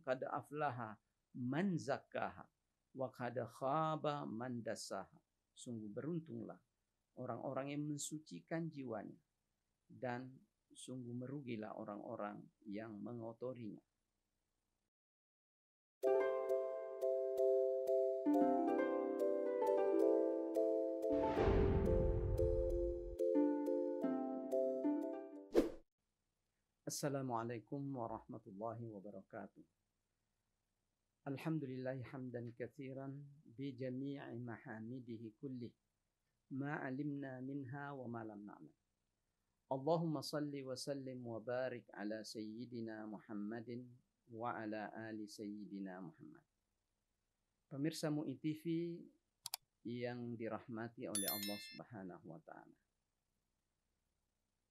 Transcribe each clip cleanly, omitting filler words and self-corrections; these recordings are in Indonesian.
qad aflaha man zakkaha wa qad khaba man dassaha. Sungguh beruntunglah orang-orang yang mensucikan jiwanya, dan sungguh merugilah orang-orang yang mengotorinya. Assalamualaikum warahmatullahi wabarakatuh. Alhamdulillahi hamdan katsiran bi jami'i mahamidihi kullih ma alimna minha wa ma lam na'lam. Allahumma salli wa sallim wa barik ala sayyidina Muhammadin wa ala ali sayyidina Muhammad. Pemirsa MUI TV yang dirahmati oleh Allah Subhanahu wa taala.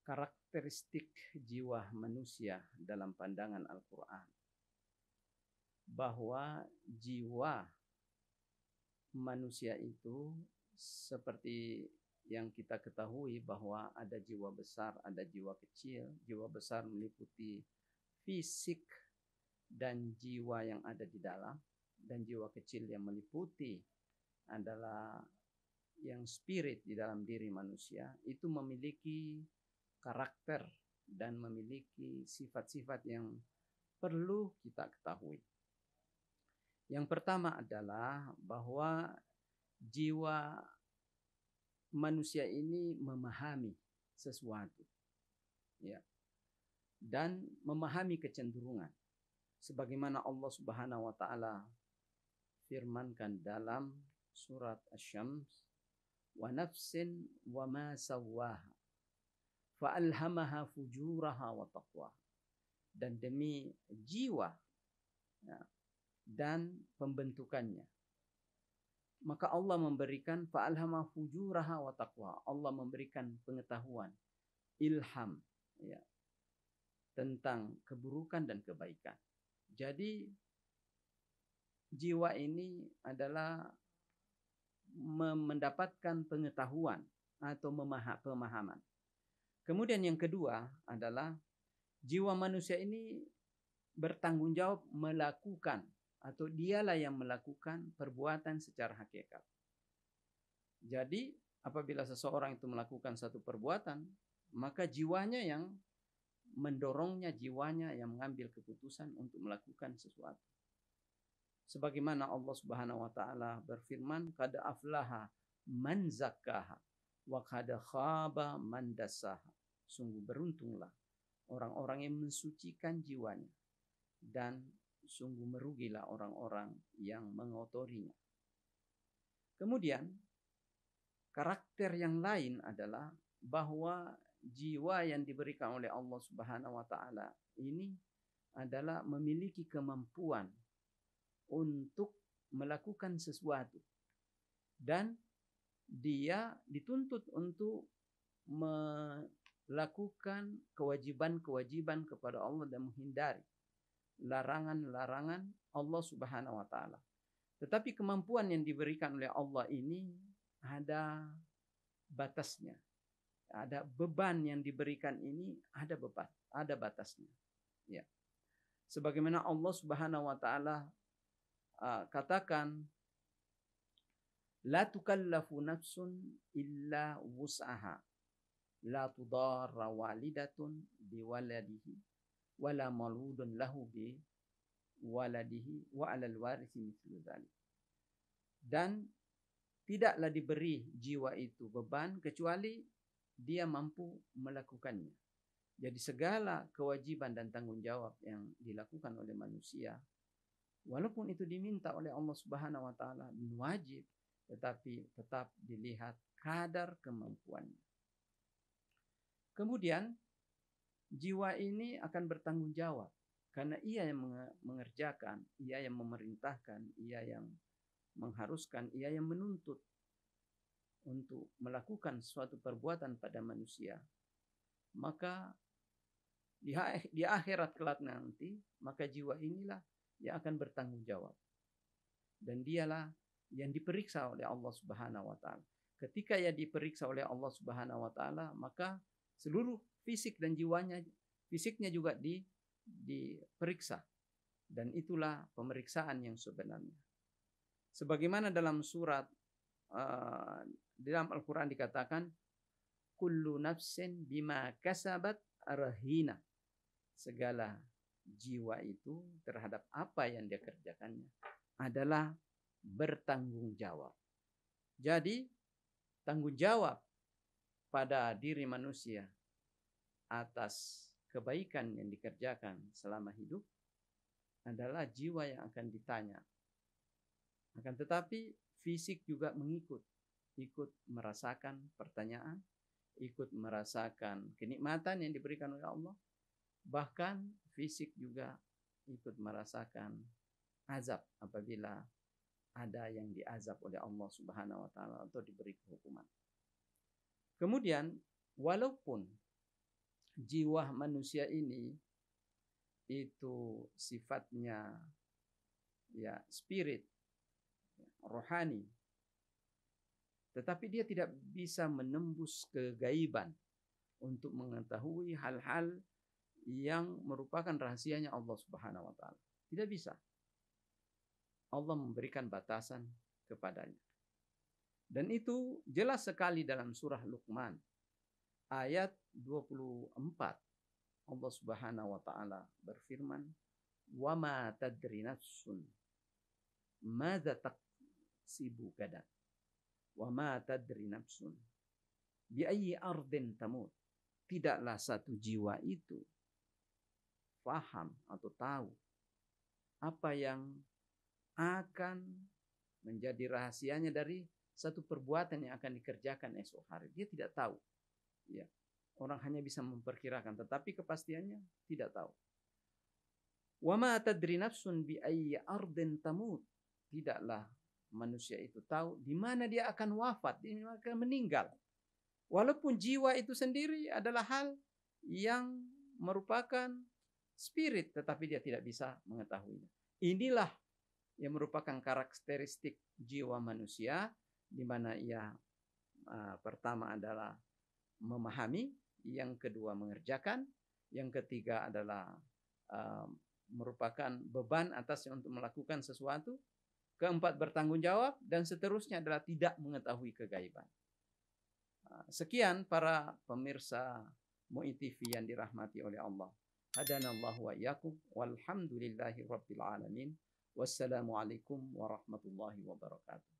Karakteristik jiwa manusia dalam pandangan Al-Quran, bahwa jiwa manusia itu seperti yang kita ketahui bahwa ada jiwa besar, ada jiwa kecil. Jiwa besar meliputi fisik dan jiwa yang ada di dalam, dan jiwa kecil yang meliputi adalah yang spirit di dalam diri manusia. Itu memiliki karakter dan memiliki sifat-sifat yang perlu kita ketahui. Yang pertama adalah bahwa jiwa manusia ini memahami sesuatu, ya, dan memahami kecenderungan, sebagaimana Allah Subhanahu wa taala firmankan dalam surat Asy-Syams, wa nafsin wa ma sawwaha fa'alhamaha fujuraha wa taqwa. Dan demi jiwa, ya, dan pembentukannya, maka Allah memberikan fa'alhamaha fujuraha wa taqwa. Allah memberikan pengetahuan, ilham, ya, tentang keburukan dan kebaikan. Jadi jiwa ini adalah mendapatkan pengetahuan atau pemahaman. Kemudian yang kedua adalah jiwa manusia ini bertanggung jawab melakukan, atau dialah yang melakukan perbuatan secara hakikat. Jadi apabila seseorang itu melakukan satu perbuatan, maka jiwanya yang mendorongnya, jiwanya yang mengambil keputusan untuk melakukan sesuatu. Sebagaimana Allah Subhanahu wa taala berfirman, qad aflaha man zakkaha wa qad khaba man dassaha. Sungguh beruntunglah orang-orang yang mensucikan jiwanya, dan sungguh merugilah orang-orang yang mengotorinya. Kemudian karakter yang lain adalah bahwa jiwa yang diberikan oleh Allah Subhanahu wa taala ini adalah memiliki kemampuan untuk melakukan sesuatu, dan dia dituntut untuk melakukan kewajiban-kewajiban kepada Allah dan menghindari larangan-larangan Allah Subhanahu wa taala. Tetapi kemampuan yang diberikan oleh Allah ini ada batasnya. Ada beban yang diberikan ini ada batasnya. Ya. Sebagaimana Allah Subhanahu wa taala katakan, la tukallafu nafsun illa wus'aha, la tudarra walidatun biwaladihi wala mauludun lahu bi waladihi wa 'alal warisi mithlu dzalik. Dan tidaklah diberi jiwa itu beban kecuali dia mampu melakukannya. Jadi segala kewajiban dan tanggung jawab yang dilakukan oleh manusia, walaupun itu diminta oleh Allah Subhanahu wa taala wajib, tetapi tetap dilihat kadar kemampuannya. Kemudian jiwa ini akan bertanggung jawab karena ia yang mengerjakan, ia yang memerintahkan, ia yang mengharuskan, ia yang menuntut untuk melakukan suatu perbuatan pada manusia. Maka di akhirat kelak nanti, maka jiwa inilah yang akan bertanggung jawab. Dan dialah yang diperiksa oleh Allah Subhanahu wa taala. Ketika ia diperiksa oleh Allah Subhanahu wa taala, maka seluruh fisik dan jiwanya, fisiknya juga diperiksa. Dan itulah pemeriksaan yang sebenarnya. Sebagaimana dalam surat di dalam Al-Quran dikatakan, kullu nafsin bima kasabat rahina. Segala jiwa itu terhadap apa yang dia kerjakannya adalah bertanggung jawab. Jadi tanggung jawab pada diri manusia atas kebaikan yang dikerjakan selama hidup adalah jiwa yang akan ditanya. Akan tetapi fisik juga ikut merasakan pertanyaan, ikut merasakan kenikmatan yang diberikan oleh Allah. Bahkan fisik juga ikut merasakan azab apabila ada yang diazab oleh Allah Subhanahu wa taala atau diberi hukuman. Kemudian walaupun jiwa manusia ini itu sifatnya ya spirit, rohani, tetapi dia tidak bisa menembus kegaiban untuk mengetahui hal-hal yang merupakan rahasianya Allah Subhanahu wa taala. Tidak bisa. Allah memberikan batasan kepadanya. Dan itu jelas sekali dalam surah Luqman ayat 24. Allah Subhanahu wa taala berfirman, "Wa ma tadri nafsun madza taksibu gadan. Wa ma tadri nafsun bi ayyi ardin tamut." Tidaklah satu jiwa itu paham atau tahu apa yang akan menjadi rahasianya dari satu perbuatan yang akan dikerjakan esok hari. Dia tidak tahu. Ya. Orang hanya bisa memperkirakan, tetapi kepastiannya tidak tahu. Wa ma tadri nafsun bi ayyi ardin tamut. Tidaklah manusia itu tahu di mana dia akan wafat, di mana akan meninggal. Walaupun jiwa itu sendiri adalah hal yang merupakan spirit, tetapi dia tidak bisa mengetahuinya. Inilah yang merupakan karakteristik jiwa manusia, di mana ia pertama adalah memahami, yang kedua mengerjakan, yang ketiga adalah merupakan beban atasnya untuk melakukan sesuatu, keempat bertanggung jawab, dan seterusnya adalah tidak mengetahui kegaiban. Sekian para pemirsa MUI TV yang dirahmati oleh Allah. Hadanallahu wa iyyakum walhamdulillahi rabbil alamin. Wassalamualaikum warahmatullahi wabarakatuh.